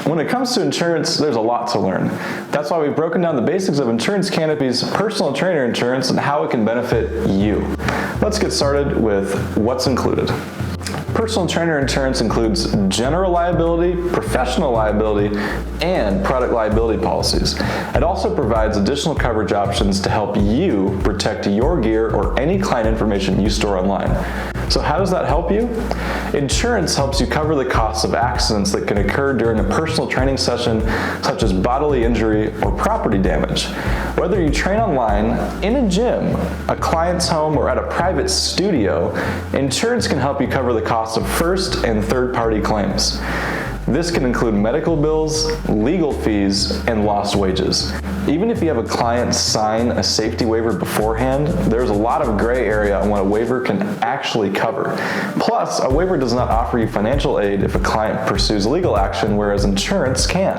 When it comes to insurance, there's a lot to learn. That's why we've broken down the basics of Insurance Canopy's personal trainer insurance and how it can benefit you. Let's get started with what's included. Personal trainer insurance includes general liability, professional liability, and product liability policies. It also provides additional coverage options to help you protect your gear or any client information you store online. So how does that help you? Insurance helps you cover the costs of accidents that can occur during a personal training session, such as bodily injury or property damage. Whether you train online, in a gym, a client's home, or at a private studio, insurance can help you cover the costs of first and third-party claims. This can include medical bills, legal fees, and lost wages. Even if you have a client sign a safety waiver beforehand, there's a lot of gray area on what a waiver can actually cover. Plus, a waiver does not offer you financial aid if a client pursues legal action, whereas insurance can.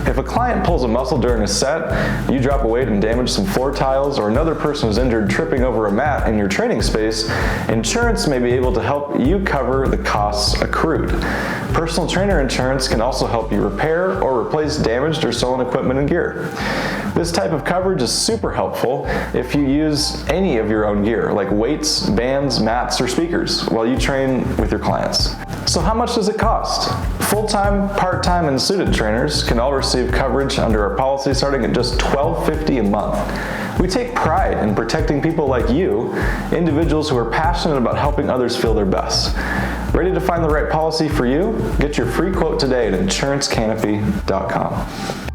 If a client pulls a muscle during a set, you drop a weight and damage some floor tiles, or another person is injured tripping over a mat in your training space, insurance may be able to help you cover the costs accrued. Personal trainer insurance can also help you repair or replace damaged or stolen equipment and gear. This type of coverage is super helpful if you use any of your own gear, like weights, bands, mats, or speakers, while you train with your clients. So how much does it cost? Full-time, part-time, and suited trainers can all receive coverage under our policy starting at just $12.50 a month. We take pride in protecting people like you, individuals who are passionate about helping others feel their best. Ready to find the right policy for you? Get your free quote today at insurancecanopy.com.